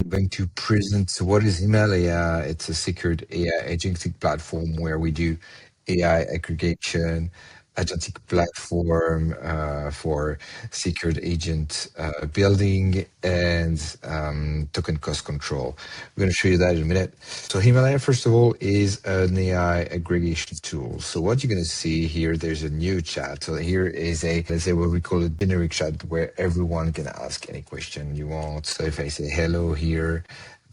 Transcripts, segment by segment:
going to present what is Himalaya. It's a secured AI agentic platform where we do AI aggregation, agentic platform for secured agent building and token cost control. I'm going to show you that in a minute. So Himalaya, first of all, is an AI aggregation tool. So what you're going to see here, there's a new chat. So here is a, let's say what we call a generic chat where everyone can ask any question you want. So if I say hello here,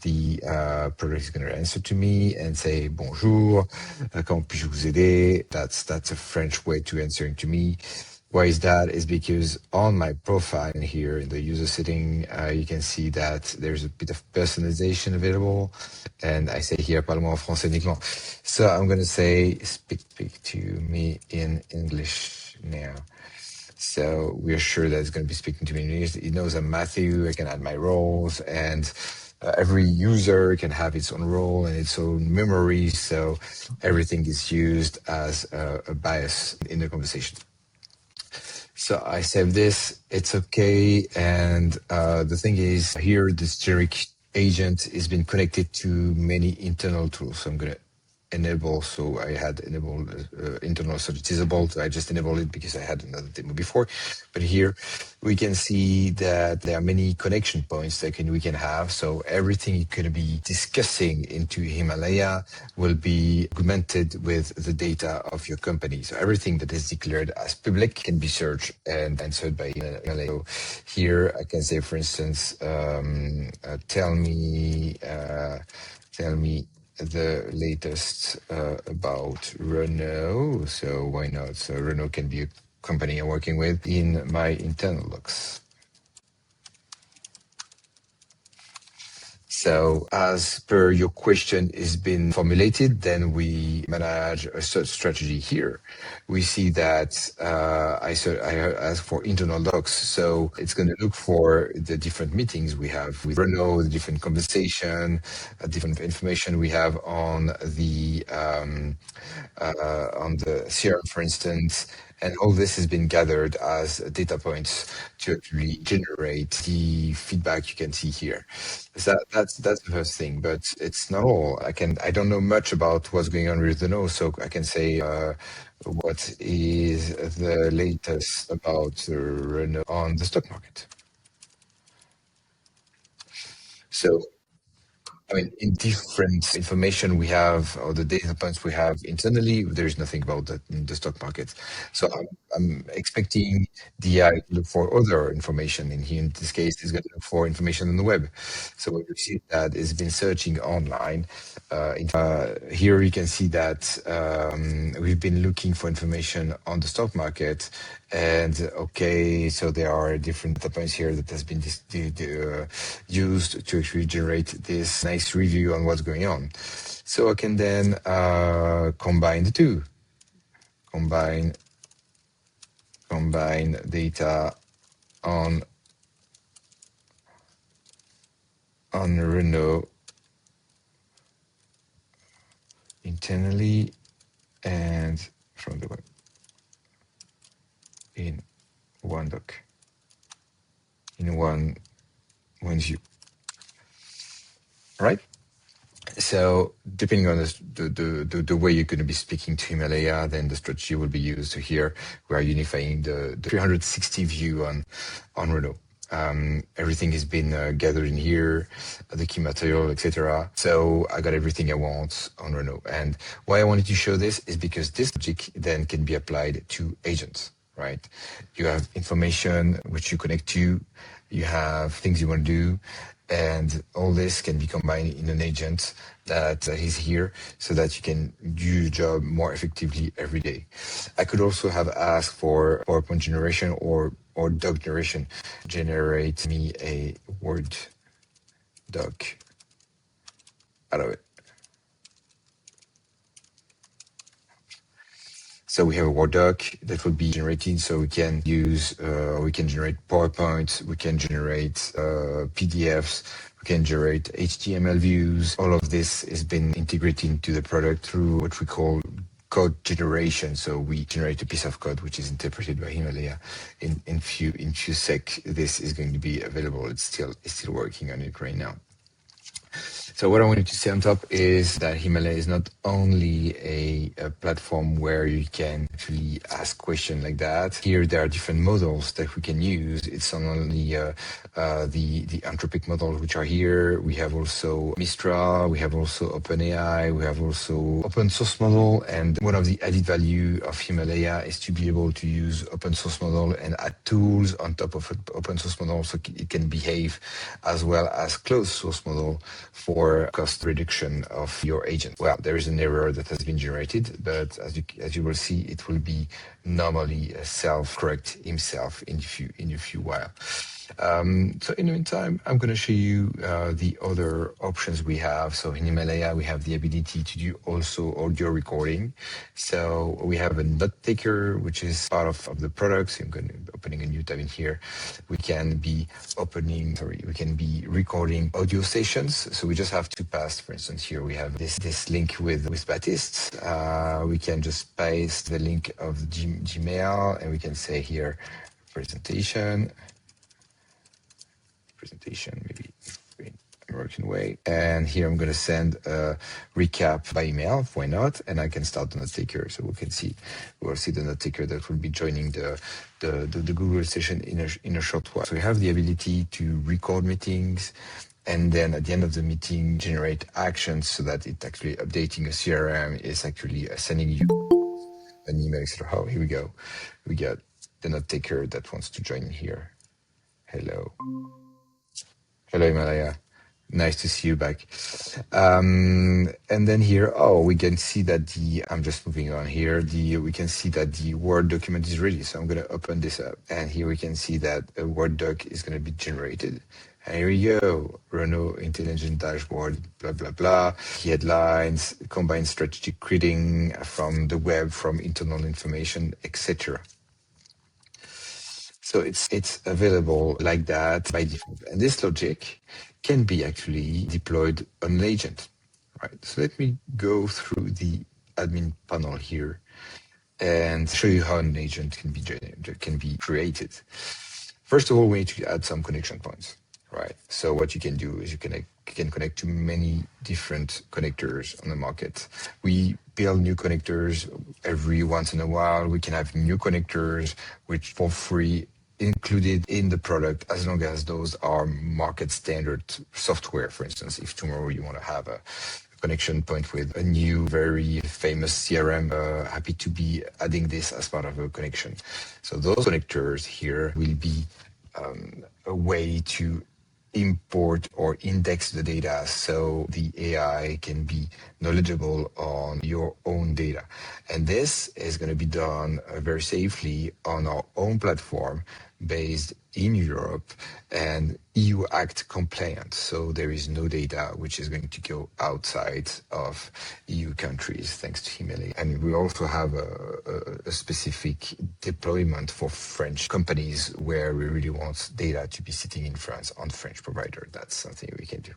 the product is going to answer to me and say bonjour, comment puis-je vous aider? That's a French way to answering to me. Why is that? Is because on my profile here in the user setting, you can see that there's a bit of personalization available. And I say here, parle-moi en français uniquement. So I'm going to say, speak to me in English now. So we are sure that it's going to be speaking to me in English. It knows I'm Matthew. I can add my roles, and every user can have its own role and its own memory. So everything is used as a bias in the conversation. So I save this, it's okay. And the thing is here, this generic agent has been connected to many internal tools. So I'm going to enable. So I had enabled internal, so it is disabled. I just enabled it because I had another demo before. But here we can see that there are many connection points that we can have. So everything you're going to be discussing into Himalaya will be augmented with the data of your company. So everything that is declared as public can be searched and answered by Himalaya. So here I can say, for instance, tell me the latest about Renault. So why not? So Renault can be a company I'm working with in my internal logs. So as per your question is been formulated, then we manage a search strategy here. We see that I ask for internal docs. So it's going to look for the different meetings we have with Renault, the different conversation, different information we have on the CRM, for instance. And all this has been gathered as data points to actually generate the feedback you can see here. So that's the first thing, but it's not all. I don't know much about what's going on with the nose, so I can say what is the latest about Renault on the stock market. So I mean, in different information we have, or the data points we have internally, there is nothing about that in the stock market. So I'm expecting the AI to look for other information. In here, in this case, it's going to look for information on the web. So what you see that is been searching online. Here you can see that we've been looking for information on the stock market. And okay, so there are different data points here that has been used to actually generate this nice review on what's going on. So I can then combine the two. Combine data on Renault internally and from the web in one doc, in one view. Right? So depending on the way you're going to be speaking to Himalaya, then the strategy will be used. So here we are unifying the 360 view on Renault. Everything has been gathered in here, the key material, etc. So I got everything I want on Renault. And why I wanted to show this is because this logic then can be applied to agents, right? You have information which you connect to, you have things you want to do, and all this can be combined in an agent that is here so that you can do your job more effectively every day. I could also have asked for PowerPoint generation or doc generation. Generate me a Word doc out of it. So we have a Word doc that will be generated. So we can use, we can generate PowerPoint, we can generate PDFs, we can generate HTML views. All of this has been integrated into the product through what we call code generation. So we generate a piece of code which is interpreted by Himalaya in few sec. This is going to be available. It's still working on it right now. So what I wanted to say on top is that Himalaya is not only a platform where you can actually ask questions like that. Here there are different models that we can use. It's not only the Anthropic models which are here. We have also Mistral. We have also OpenAI. We have also open source model. And one of the added value of Himalaya is to be able to use open source model and add tools on top of open source model so it can behave as well as closed source model for cost reduction of your agent. Well, there is an error that has been generated, but as you will see, it will be normally self-correct himself in a few while. So in the meantime, I'm going to show you the other options we have. So in Himalaya, we have the ability to do also audio recording. So we have a note taker, which is part of the product. So I'm going to be opening a new tab in here. We can be recording audio sessions. So we just have to pass, for instance, here we have this link with Baptiste. We can just paste the link of Gmail and we can say here presentation, maybe in American way. And here I'm going to send a recap by email. Why not? And I can start the note taker. So we'll see the note taker that will be joining the Google session in a short while. So we have the ability to record meetings and then at the end of the meeting generate actions so that it actually updating a CRM is actually sending you an email, etc. Oh, here we go. We got the note taker that wants to join here. Hello, Himalaya. Nice to see you back. And then here, we can see that I'm just moving on here. We can see that the Word document is ready. So I'm going to open this up. And here we can see that a Word doc is going to be generated. And here we go. Renault Intelligent Dashboard, blah, blah, blah. Headlines, combine strategic reading from the web, from internal information, etc. So it's available like that by default. And this logic can be actually deployed on an agent, right? So let me go through the admin panel here and show you how an agent can be created. First of all, we need to add some connection points, right? So what you can do is you can connect to many different connectors on the market. We build new connectors every once in a while. We can have new connectors which for free included in the product as long as those are market standard software. For instance, if tomorrow you want to have a connection point with a new, very famous CRM, happy to be adding this as part of a connection. So those connectors here will be a way to import or index the data so the AI can be knowledgeable on your own data. And this is going to be done very safely on our own platform based in Europe and EU Act compliant. So there is no data which is going to go outside of EU countries thanks to Himalaya. And we also have a specific deployment for French companies where we really want data to be sitting in France on French provider. That's something we can do.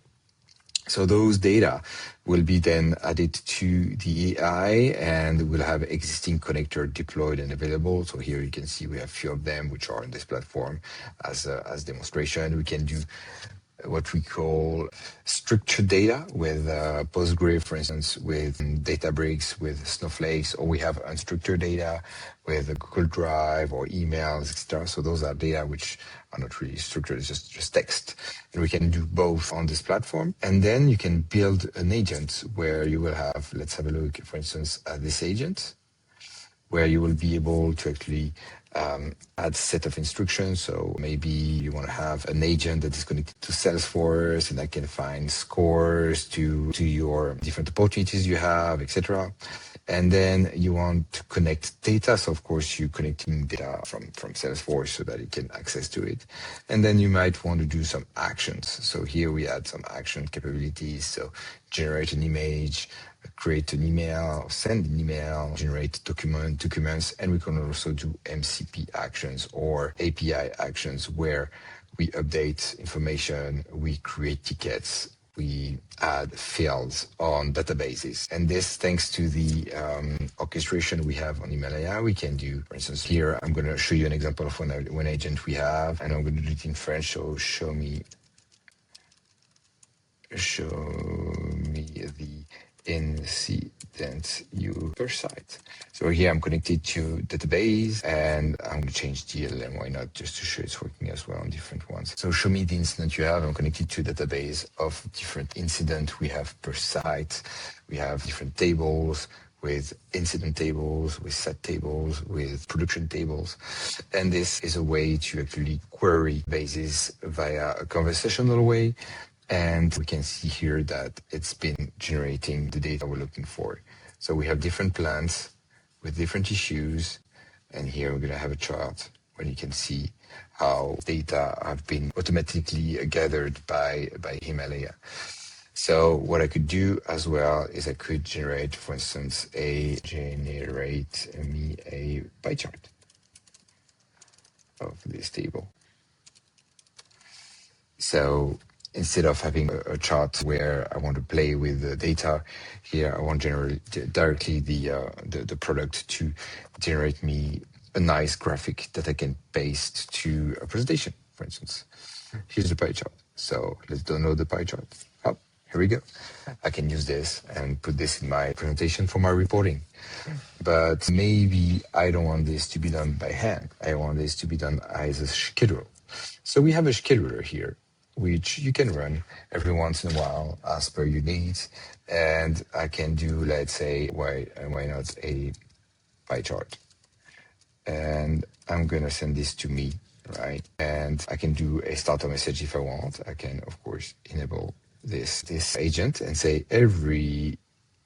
So those data will be then added to the AI and we'll have existing connector deployed and available. So here you can see we have a few of them which are on this platform as demonstration. We can do what we call structured data with Postgre, for instance, with Databricks, with Snowflakes, or we have unstructured data with a Google Drive or emails, etc. So those are data which are not really structured, it's just text. And we can do both on this platform. And then you can build an agent where you will have, let's have a look, for instance, at this agent, where you will be able to actually add set of instructions. So maybe you want to have an agent that is connected to Salesforce and that can find scores to your different opportunities you have, etc. And then you want to connect data. So of course you're connecting data from Salesforce so that it can access to it. And then you might want to do some actions. So here we add some action capabilities. So generate an image, create an email, send an email, generate documents, and we can also do MCP actions or API actions where we update information, we create tickets, we add fields on databases. And this, thanks to the orchestration we have on Himalaya, we can do, for instance, here, I'm going to show you an example of one agent we have, and I'm going to do it in French, so show me show me the incident you per site. So here I'm connected to database and I'm going to change the LLM. Why not? Just to show it's working as well on different ones. So show me the incident you have. I'm connected to database of different incident we have per site. We have different tables with incident tables, with set tables, with production tables. And this is a way to actually query bases via a conversational way. And we can see here that it's been generating the data we're looking for. So we have different plans with different issues. And here we're going to have a chart where you can see how data have been automatically gathered by Himalaya. So what I could do as well is I could generate, for instance, generate me a pie chart of this table. So instead of having a chart where I want to play with the data, here I want to generate directly the product to generate me a nice graphic that I can paste to a presentation, for instance. Here's the pie chart. So let's download the pie chart. Oh, here we go. I can use this and put this in my presentation for my reporting. But maybe I don't want this to be done by hand. I want this to be done as a schedule. So we have a scheduler here, which you can run every once in a while as per your needs. And I can do, let's say, why not a pie chart? And I'm going to send this to me, right? And I can do a starter message if I want. I can, of course, enable this agent and say every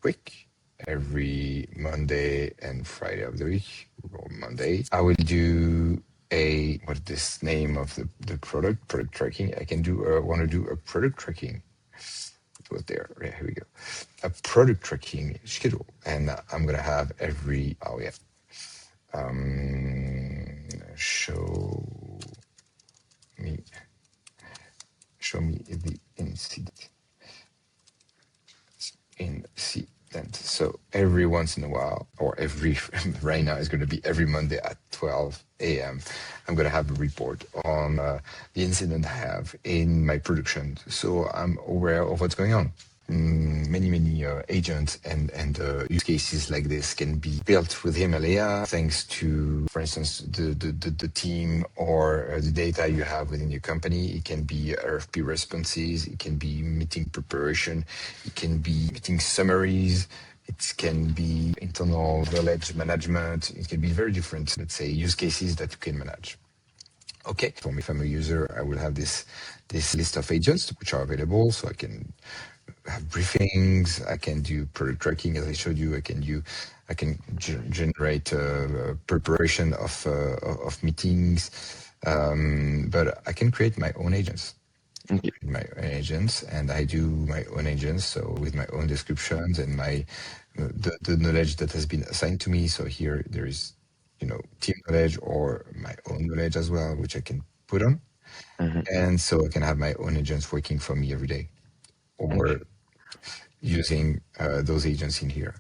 week, every Monday and Friday of the week, or Monday, I will do what is this name of the product tracking. I can do, want to do a product tracking. It was there. Yeah, here we go. A product tracking schedule. And I'm going to have every, oh yeah. Show me the incident. So every once in a while, or every right now is going to be every Monday at 12 a.m. I'm going to have a report on the incident I have in my production, so I'm aware of what's going on. Many agents and use cases like this can be built with Himalaya thanks to, for instance, the team or the data you have within your company. It can be RFP responses, it can be meeting preparation, it can be meeting summaries, it can be internal knowledge management. It can be very different, let's say, use cases that you can manage. Okay, for me, if I'm a user, I will have this list of agents which are available, so I can have briefings. I can do product tracking, as I showed you. I can generate preparation of meetings, but I can create my own agents. And I do my own agents, so with my own descriptions and the knowledge that has been assigned to me. So here there is, team knowledge or my own knowledge as well, which I can put on. And so I can have my own agents working for me every day, or using those agents in here.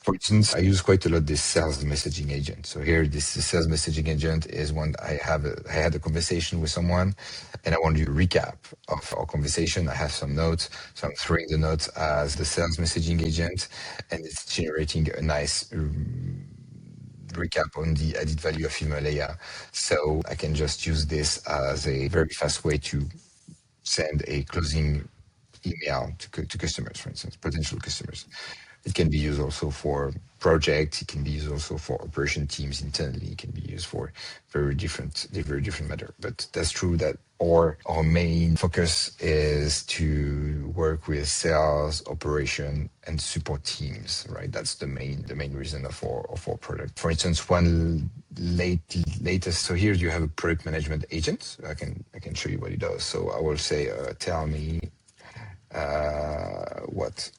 For instance, I use quite a lot this sales messaging agent. So here, this sales messaging agent is one I had a conversation with someone, and I want to do a recap of our conversation. I have some notes, so I'm throwing the notes as the sales messaging agent, and it's generating a nice recap on the added value of Himalaya. So I can just use this as a very fast way to send a closing email to customers, for instance, potential customers. It can be used also for projects. It can be used also for operation teams internally. It can be used for very different matter. But that's true that our main focus is to work with sales, operation, and support teams. Right, that's the main reason of our product. For instance, one latest. So here you have a product management agent. I can show you what it does. So I will say, tell me what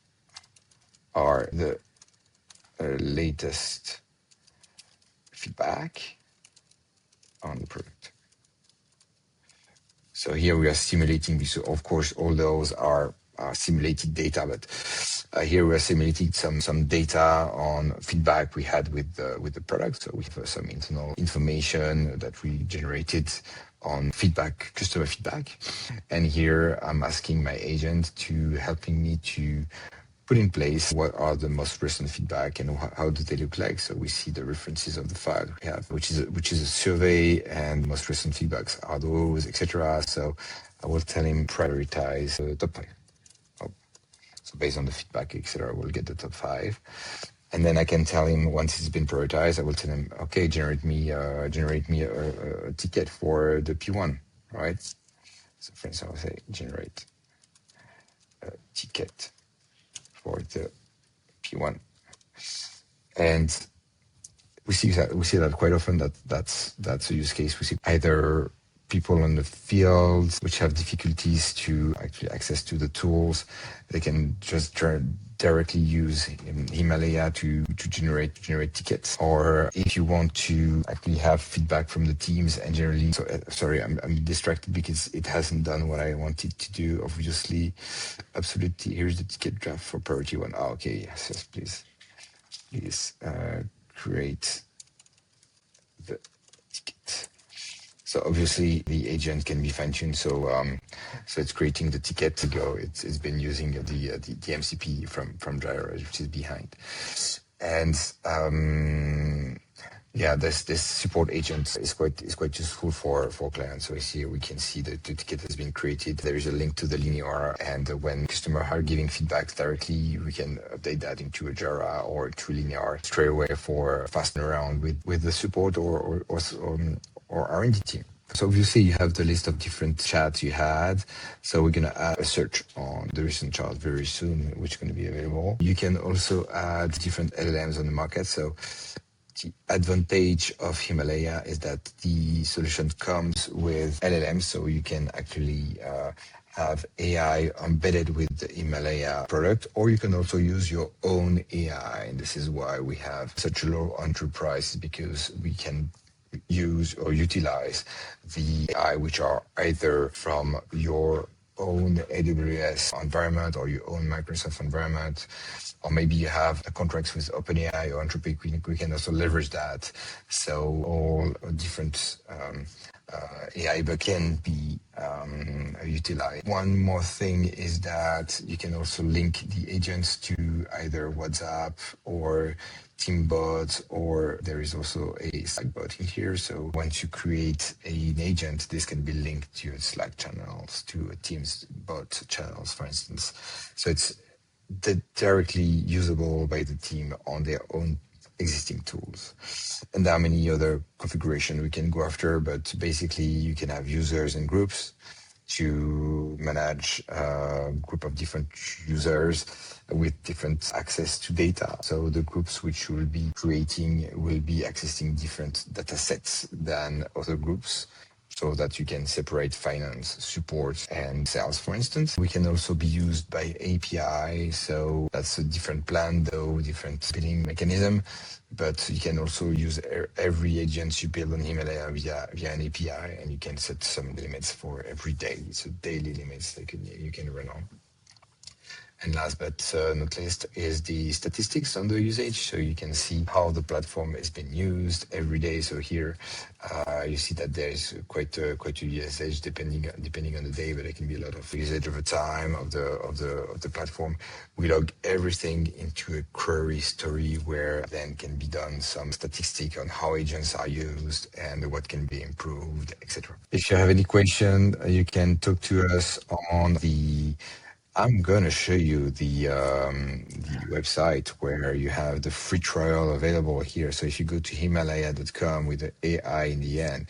are the latest feedback on the product. So here we are simulating this. So of course, all those are simulated data, but here we are simulating some data on feedback we had with the product. So we have some internal information that we generated on feedback, customer feedback. And here I'm asking my agent to helping me to put in place what are the most recent feedback and how do they look like. So we see the references of the file we have, which is a survey, and most recent feedbacks are those, etc. So I will tell him prioritize the top five. Oh, so based on the feedback, etc., we'll get the top five. And then I can tell him once it's been prioritized, I will tell him, okay, generate me a ticket for the P1, right? So for instance, I will say generate a ticket for the P1. And we see that quite often. That's a use case. We see either people on the field which have difficulties to actually access to the tools. They can just directly use Himalaya to generate tickets. Or if you want to actually have feedback from the teams and generally, so sorry, I'm distracted because it hasn't done what I wanted to do. Obviously, absolutely. Here's the ticket draft for priority one. Oh, okay, yes, please. Please create the ticket. So obviously the agent can be fine-tuned. So it's creating the ticket to go. It's been using the MCP from Jira, which is behind. And yeah, this support agent is quite useful for clients. So here we can see that the ticket has been created. There is a link to the linear, and when customers are giving feedback directly, we can update that into a Jira or to linear straight away for fast around with the support or R&D team. So obviously you have the list of different chats you had. So we're going to add a search on the recent chat very soon, which is going to be available. You can also add different LLMs on the market. So the advantage of Himalaya is that the solution comes with LLMs, so you can actually have AI embedded with the Himalaya product, or you can also use your own AI. And this is why we have such a low entry price, because we can use or utilize the AI, which are either from your own AWS environment or your own Microsoft environment, or maybe you have a contract with OpenAI or Anthropic. We can also leverage that. So all different AI but can be utilized. One more thing is that you can also link the agents to either WhatsApp or team bots, or there is also a Slack bot in here. So once you create an agent, this can be linked to your Slack channels, to a Teams bot channels, for instance. So it's directly usable by the team on their own existing tools. And there are many other configurations we can go after, but basically you can have users and groups to manage a group of different users with different access to data. So the groups which you will be creating will be accessing different data sets than other groups, so that you can separate finance, support, and sales, for instance. We can also be used by API. So that's a different plan, though, different billing mechanism. But you can also use every agent you build on Himalaya via an API, and you can set some limits for every day. So daily limits that you can run on. And last but not least is the statistics on the usage. So you can see how the platform is being used every day. So here you see that there is quite a usage depending on the day, but it can be a lot of usage over time of the platform. We log everything into a query story where then can be done some statistic on how agents are used and what can be improved, etc. If you have any question, you can talk to us on the. I'm gonna show you the website where you have the free trial available here. So if you go to Himalaya.com with the AI in the end,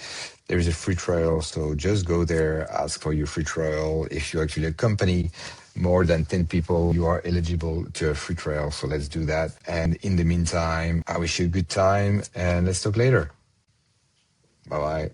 there is a free trial. So just go there, ask for your free trial. If you actually accompany more than 10 people, you are eligible to a free trial. So let's do that. And in the meantime, I wish you a good time and let's talk later. Bye bye.